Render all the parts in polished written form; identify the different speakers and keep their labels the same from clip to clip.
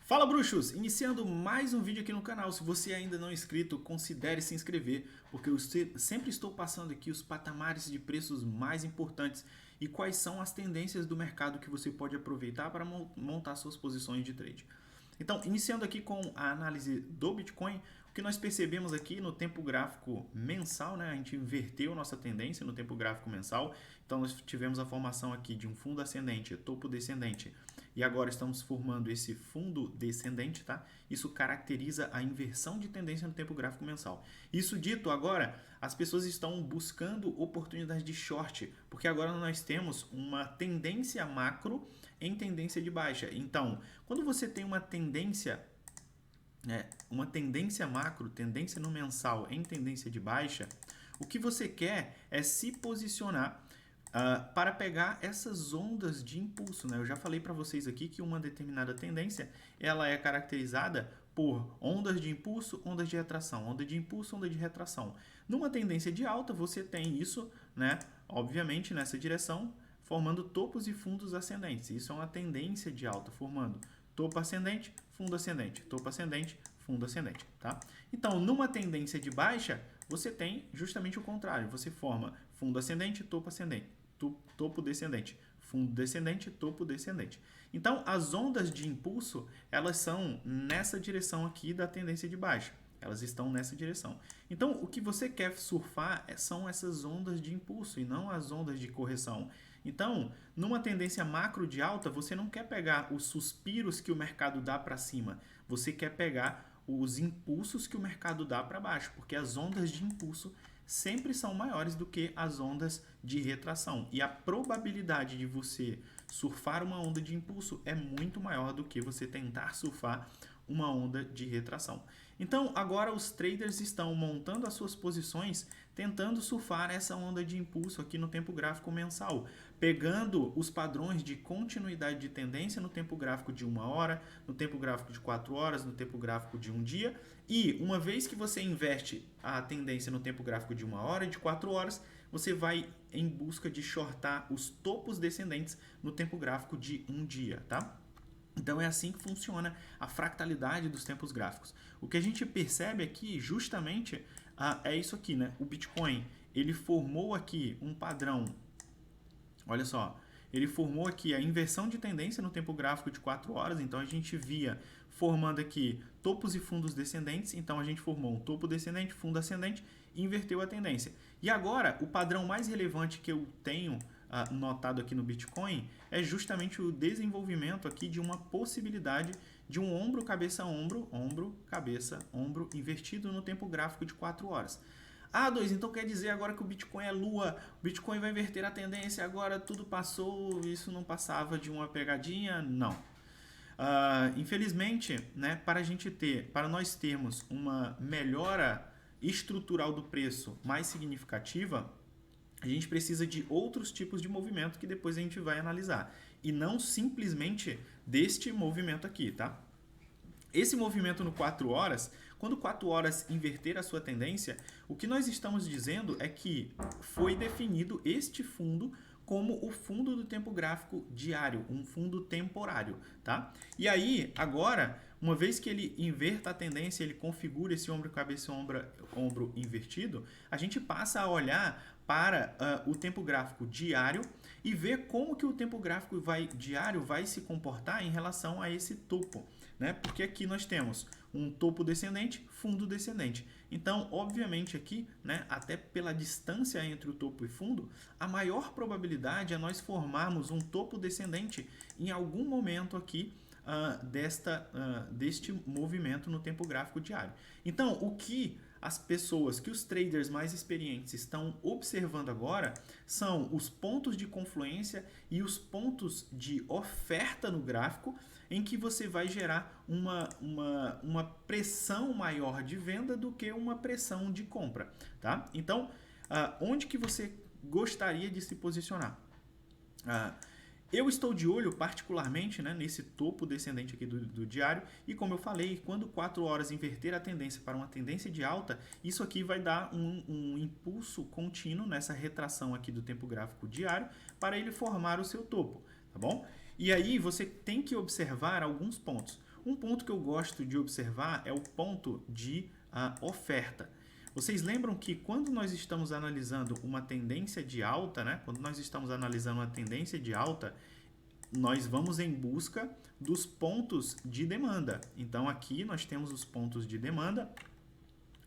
Speaker 1: Fala bruxos! Iniciando mais um vídeo aqui no canal. Se você ainda não é inscrito, considere se inscrever, porque eu sempre estou passando aqui os patamares de preços mais importantes e quais são as tendências do mercado que você pode aproveitar para montar suas posições de trade. Então, iniciando aqui com a análise do Bitcoin, o que nós percebemos aqui no tempo gráfico mensal, né? A gente inverteu nossa tendência no tempo gráfico mensal. Então, nós tivemos a formação aqui de um fundo ascendente, topo descendente, e agora estamos formando esse fundo descendente, tá? Isso caracteriza a inversão de tendência no tempo gráfico mensal. Isso dito, agora as pessoas estão buscando oportunidades de short, porque agora nós temos uma tendência macro em tendência de baixa. Então, quando você tem uma tendência macro, tendência no mensal em tendência de baixa, o que você quer é se posicionar para pegar essas ondas de impulso, né? Eu já falei para vocês aqui que uma determinada tendência ela é caracterizada por ondas de impulso, ondas de retração, onda de impulso, onda de retração. Numa tendência de alta, você tem isso, né? Obviamente, nessa direção, formando topos e fundos ascendentes. Isso é uma tendência de alta, formando topo ascendente, fundo ascendente, topo ascendente, fundo ascendente, tá? Então, numa tendência de baixa, você tem justamente o contrário. Você forma fundo ascendente, topo ascendente, topo descendente, fundo descendente, topo descendente. Então, as ondas de impulso, elas são nessa direção aqui da tendência de baixa. Elas estão nessa direção. Então, o que você quer surfar são essas ondas de impulso e não as ondas de correção. Então, numa tendência macro de alta, você não quer pegar os suspiros que o mercado dá para cima. Você quer pegar os impulsos que o mercado dá para baixo, porque as ondas de impulso sempre são maiores do que as ondas de retração. E a probabilidade de você surfar uma onda de impulso é muito maior do que você tentar surfar uma onda de retração. Então, agora os traders estão montando as suas posições, tentando surfar essa onda de impulso aqui no tempo gráfico mensal, pegando os padrões de continuidade de tendência no tempo gráfico de 1 hora, no tempo gráfico de 4 horas, no tempo gráfico de um dia, e uma vez que você inverte a tendência no tempo gráfico de 1 hora e de 4 horas, você vai em busca de shortar os topos descendentes no tempo gráfico de um dia, tá? Então é assim que funciona a fractalidade dos tempos gráficos. O que a gente percebe aqui justamente é isso aqui, né? O Bitcoin, ele formou aqui um padrão. Olha só, ele formou aqui a inversão de tendência no tempo gráfico de 4 horas. Então a gente via formando aqui topos e fundos descendentes. Então a gente formou um topo descendente, fundo ascendente e inverteu a tendência. E agora, o padrão mais relevante que eu tenho notado aqui no Bitcoin é justamente o desenvolvimento aqui de uma possibilidade de um ombro, cabeça, ombro, ombro, cabeça, ombro invertido no tempo gráfico de 4 horas. Ah, dois, então quer dizer agora que o Bitcoin é lua, o Bitcoin vai inverter a tendência, agora tudo passou, isso não passava de uma pegadinha? Não. Infelizmente, né, para nós termos uma melhora estrutural do preço mais significativa, a gente precisa de outros tipos de movimento que depois a gente vai analisar. E não simplesmente deste movimento aqui, tá? Esse movimento no 4 horas, quando 4 horas inverter a sua tendência, o que nós estamos dizendo é que foi definido este fundo como o fundo do tempo gráfico diário, um fundo temporário, tá? E aí, agora, uma vez que ele inverta a tendência, ele configura esse ombro, cabeça, ombro invertido, a gente passa a olhar para o tempo gráfico diário e ver como que o tempo gráfico diário vai se comportar em relação a esse topo, né? Porque aqui nós temos um topo descendente, fundo descendente. Então, obviamente aqui, né, até pela distância entre o topo e fundo, a maior probabilidade é nós formarmos um topo descendente em algum momento aqui deste movimento no tempo gráfico diário. Então, o que os traders mais experientes estão observando agora são os pontos de confluência e os pontos de oferta no gráfico em que você vai gerar uma pressão maior de venda do que uma pressão de compra, tá? Então, onde que você gostaria de se posicionar? Eu estou de olho particularmente, né, nesse topo descendente aqui do diário e como eu falei, quando 4 horas inverter a tendência para uma tendência de alta, isso aqui vai dar um impulso contínuo nessa retração aqui do tempo gráfico diário para ele formar o seu topo, tá bom? E aí você tem que observar alguns pontos. Um ponto que eu gosto de observar é o ponto de oferta. Vocês lembram que quando nós estamos analisando uma tendência de alta, né? Quando nós estamos analisando uma tendência de alta, nós vamos em busca dos pontos de demanda. Então aqui nós temos os pontos de demanda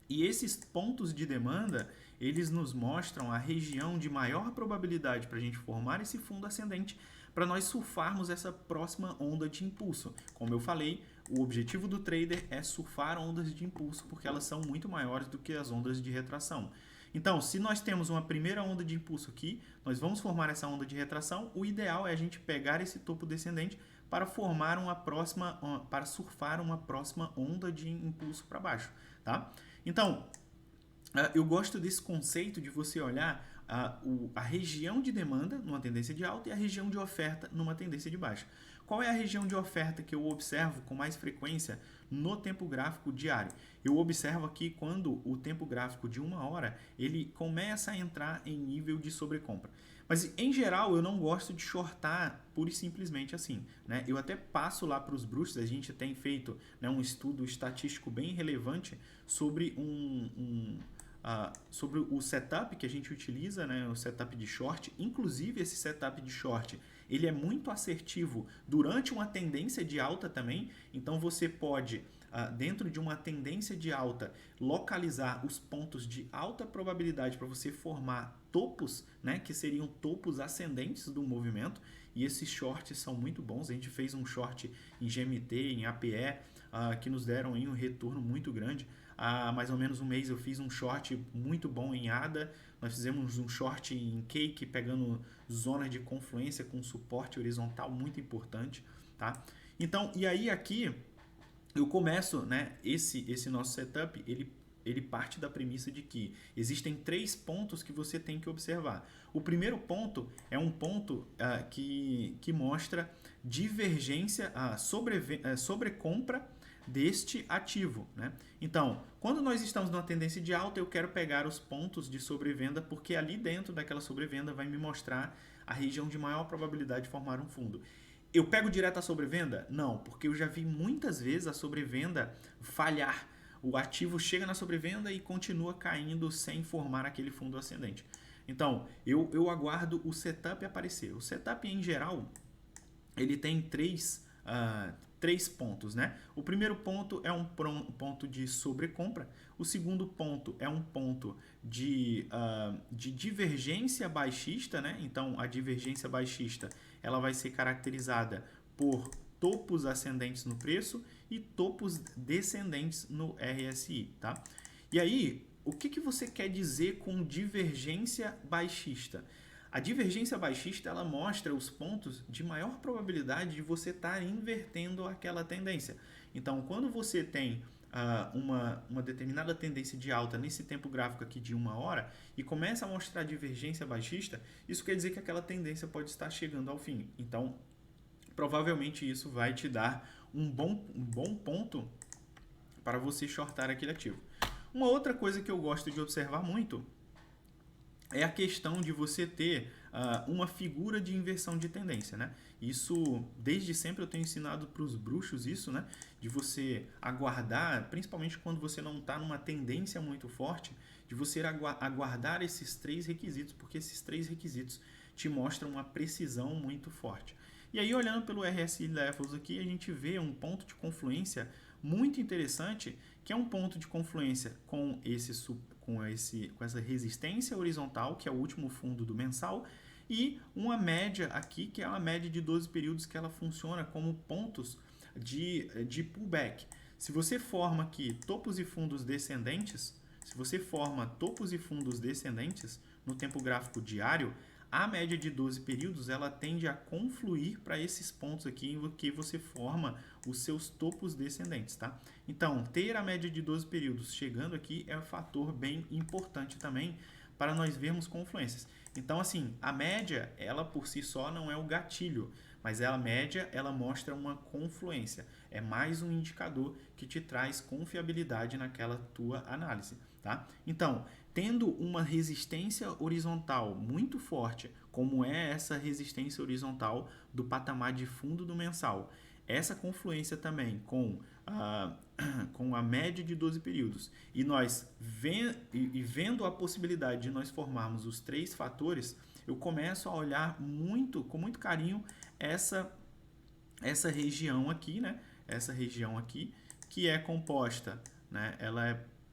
Speaker 1: e esses pontos de demanda, eles nos mostram a região de maior probabilidade para a gente formar esse fundo ascendente, para nós surfarmos essa próxima onda de impulso. Como eu falei, o objetivo do trader é surfar ondas de impulso, porque elas são muito maiores do que as ondas de retração. Então, se nós temos uma primeira onda de impulso aqui, nós vamos formar essa onda de retração. O ideal é a gente pegar esse topo descendente para formar para surfar uma próxima onda de impulso para baixo, tá? Então, eu gosto desse conceito de você olhar a região de demanda numa tendência de alta e a região de oferta numa tendência de baixa. Qual é a região de oferta que eu observo com mais frequência no tempo gráfico diário? Eu observo aqui quando o tempo gráfico de 1 hora ele começa a entrar em nível de sobrecompra. Mas, em geral, eu não gosto de shortar pura e simplesmente assim, né? Eu até passo lá para os bruxos, a gente tem feito, né, um estudo estatístico bem relevante sobre sobre o setup que a gente utiliza, né, o setup de short. Inclusive, esse setup de short ele é muito assertivo durante uma tendência de alta também. Então, você pode, dentro de uma tendência de alta, localizar os pontos de alta probabilidade para você formar topos, né, que seriam topos ascendentes do movimento. E esses shorts são muito bons. A gente fez um short em GMT, em APE, que nos deram aí um retorno muito grande. Há mais ou menos um mês eu fiz um short muito bom em ADA, nós fizemos um short em Cake, pegando zonas de confluência com suporte horizontal muito importante, tá? Então, e aí aqui eu começo, né, esse nosso setup, ele parte da premissa de que existem 3 pontos que você tem que observar. O primeiro ponto é um ponto que mostra divergência, sobrecompra deste ativo, né? Então, quando nós estamos numa tendência de alta, eu quero pegar os pontos de sobrevenda, porque ali dentro daquela sobrevenda vai me mostrar a região de maior probabilidade de formar um fundo. Eu pego direto a sobrevenda? Não, porque eu já vi muitas vezes a sobrevenda falhar. O ativo chega na sobrevenda e continua caindo sem formar aquele fundo ascendente. Então, eu aguardo o setup aparecer. O setup, em geral, ele tem três pontos, né? O primeiro ponto é um ponto de sobrecompra. O segundo ponto é um ponto de divergência baixista, né? Então, a divergência baixista ela vai ser caracterizada por topos ascendentes no preço e topos descendentes no RSI, tá? E aí, o que você quer dizer com divergência baixista? A divergência baixista ela mostra os pontos de maior probabilidade de você estar invertendo aquela tendência. Então, quando você tem uma determinada tendência de alta nesse tempo gráfico aqui de 1 hora e começa a mostrar divergência baixista, isso quer dizer que aquela tendência pode estar chegando ao fim. Então, provavelmente isso vai te dar um bom ponto para você shortar aquele ativo. Uma outra coisa que eu gosto de observar muito é a questão de você ter uma figura de inversão de tendência, né? Isso, desde sempre eu tenho ensinado para os bruxos isso, né? De você aguardar, principalmente quando você não está numa tendência muito forte, de você aguardar esses 3 requisitos, porque esses 3 requisitos te mostram uma precisão muito forte. E aí, olhando pelo RSI Levels aqui, a gente vê um ponto de confluência muito interessante, que é um ponto de confluência com essa resistência horizontal, que é o último fundo do mensal, e uma média aqui, que é uma média de 12 períodos, que ela funciona como pontos de pullback. Se você forma aqui topos e fundos descendentes, no tempo gráfico diário, a média de 12 períodos ela tende a confluir para esses pontos aqui em que você forma os seus topos descendentes, tá? Então, ter a média de 12 períodos chegando aqui é um fator bem importante também para nós vermos confluências. Então, assim, a média, ela por si só não é o gatilho, mas a média, ela mostra uma confluência. É mais um indicador que te traz confiabilidade naquela tua análise, tá? Então, tendo uma resistência horizontal muito forte, como é essa resistência horizontal do patamar de fundo do mensal, essa confluência também com com a média de 12 períodos e vendo a possibilidade de nós formarmos os três fatores, eu começo a olhar com muito carinho essa região aqui, né? Essa região aqui, que é composta, né?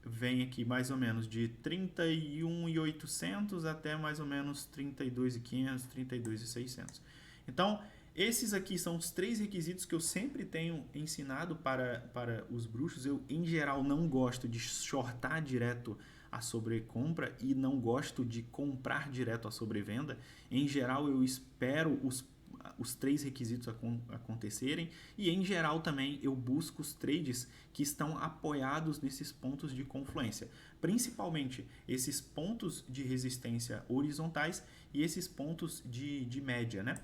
Speaker 1: Vem aqui mais ou menos de 31.800 até mais ou menos 32.500, 32.600. Então, esses aqui são os três requisitos que eu sempre tenho ensinado para os bruxos. Eu, em geral, não gosto de shortar direto a sobrecompra e não gosto de comprar direto a sobrevenda. Em geral, eu espero os três requisitos acontecerem e, em geral, também eu busco os trades que estão apoiados nesses pontos de confluência, principalmente esses pontos de resistência horizontais e esses pontos de média, né?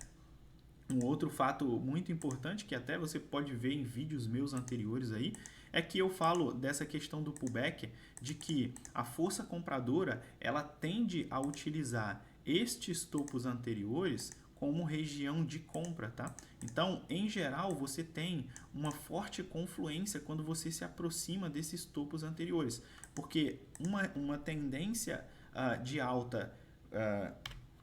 Speaker 1: Um outro fato muito importante, que até você pode ver em vídeos meus anteriores aí, é que eu falo dessa questão do pullback, de que a força compradora ela tende a utilizar estes topos anteriores como região de compra, tá? Então, em geral, você tem uma forte confluência quando você se aproxima desses topos anteriores, porque uma tendência de alta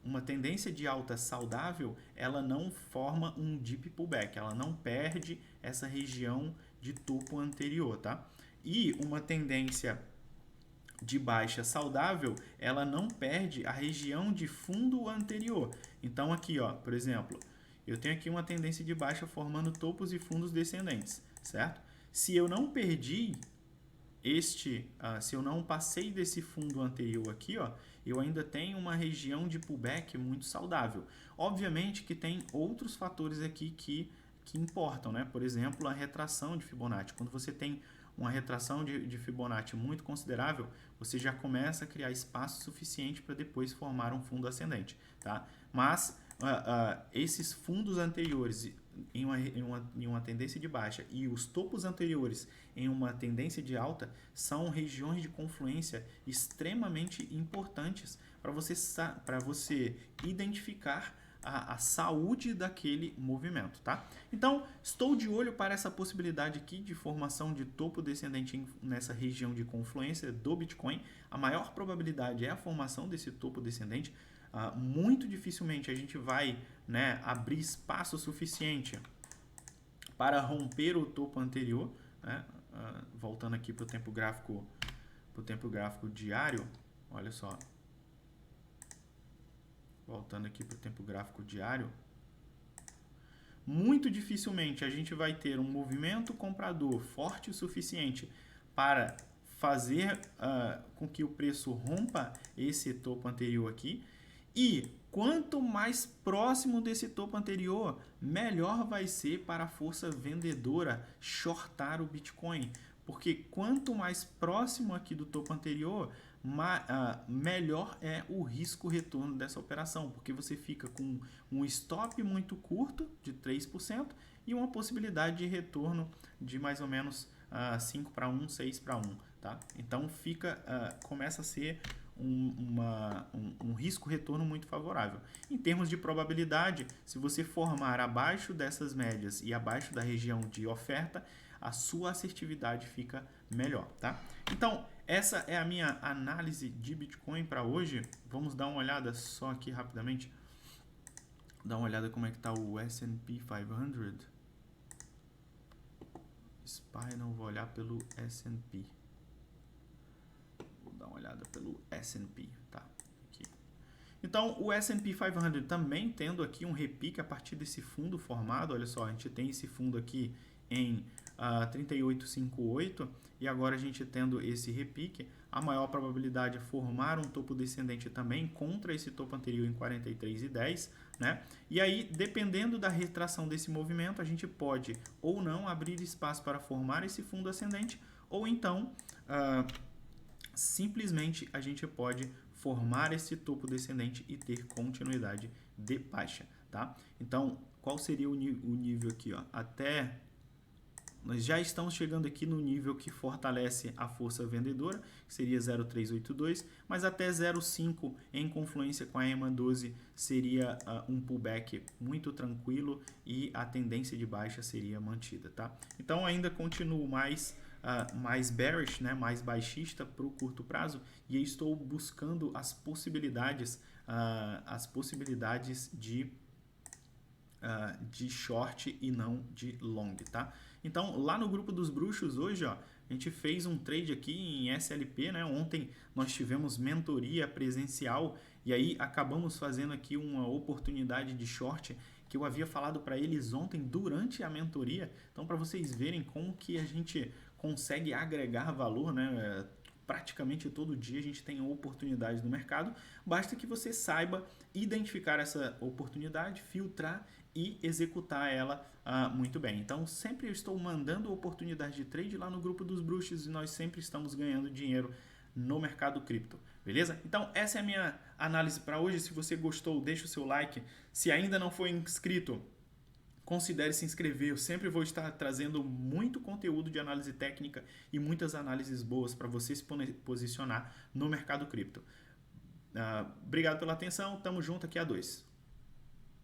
Speaker 1: uma tendência de alta saudável, ela não forma um deep pullback, ela não perde essa região de topo anterior, tá? E uma tendência de baixa saudável, ela não perde a região de fundo anterior. Então aqui, ó, por exemplo, eu tenho aqui uma tendência de baixa formando topos e fundos descendentes, certo? Se eu não perdi se eu não passei desse fundo anterior aqui, ó, eu ainda tenho uma região de pullback muito saudável. Obviamente que tem outros fatores aqui que importam, né? Por exemplo, a retração de Fibonacci. Quando você tem uma retração de Fibonacci muito considerável, você já começa a criar espaço suficiente para depois formar um fundo ascendente, tá? Mas esses fundos anteriores em uma tendência de baixa e os topos anteriores em uma tendência de alta são regiões de confluência extremamente importantes para você identificar a saúde daquele movimento, tá? Então, estou de olho para essa possibilidade aqui de formação de topo descendente nessa região de confluência do Bitcoin. A maior probabilidade é a formação desse topo descendente. Muito dificilmente a gente vai, né, abrir espaço suficiente para romper o topo anterior, né? Voltando aqui para o tempo gráfico diário, olha só. Voltando aqui para o tempo gráfico diário, muito dificilmente a gente vai ter um movimento comprador forte o suficiente para fazer com que o preço rompa esse topo anterior aqui. E quanto mais próximo desse topo anterior, melhor vai ser para a força vendedora shortar o Bitcoin. Porque quanto mais próximo aqui do topo anterior, melhor é o risco-retorno dessa operação, porque você fica com um stop muito curto, de 3%, e uma possibilidade de retorno de mais ou menos 5 para 1, 6 para 1. Tá? Então começa a ser um risco-retorno muito favorável. Em termos de probabilidade, se você formar abaixo dessas médias e abaixo da região de oferta, a sua assertividade fica melhor, tá? Então, essa é a minha análise de Bitcoin para hoje. Vamos dar uma olhada só aqui rapidamente. Dar uma olhada como é que está o S&P 500. SPY, não vou olhar pelo S&P. Vou dar uma olhada pelo S&P, tá? Aqui. Então, o S&P 500 também tendo aqui um repique a partir desse fundo formado. Olha só, a gente tem esse fundo aqui em 38,58 e agora a gente tendo esse repique, a maior probabilidade é formar um topo descendente também contra esse topo anterior em 43,10, né? E aí, dependendo da retração desse movimento, a gente pode ou não abrir espaço para formar esse fundo ascendente, ou então simplesmente a gente pode formar esse topo descendente e ter continuidade de baixa, tá? Então, qual seria o nível aqui, ó? Até nós já estamos chegando aqui no nível que fortalece a força vendedora, que seria 0,382, mas até 0,5 em confluência com a EMA 12 seria um pullback muito tranquilo e a tendência de baixa seria mantida, tá? Então ainda continuo mais bearish, né, mais baixista para o curto prazo, e estou buscando as possibilidades de short e não de long, tá? Então, lá no grupo dos bruxos hoje, ó, a gente fez um trade aqui em SLP, né? Ontem nós tivemos mentoria presencial e aí acabamos fazendo aqui uma oportunidade de short que eu havia falado para eles ontem durante a mentoria. Então, para vocês verem como que a gente consegue agregar valor, né? Praticamente todo dia a gente tem oportunidade no mercado, basta que você saiba identificar essa oportunidade, filtrar e executar ela muito bem. Então, sempre eu estou mandando oportunidade de trade lá no grupo dos bruxos e nós sempre estamos ganhando dinheiro no mercado cripto, beleza? Então, essa é a minha análise para hoje. Se você gostou, deixa o seu like. Se ainda não foi inscrito, considere se inscrever. Eu sempre vou estar trazendo muito conteúdo de análise técnica e muitas análises boas para você se posicionar no mercado cripto. Obrigado pela atenção. Tamo junto aqui a 2.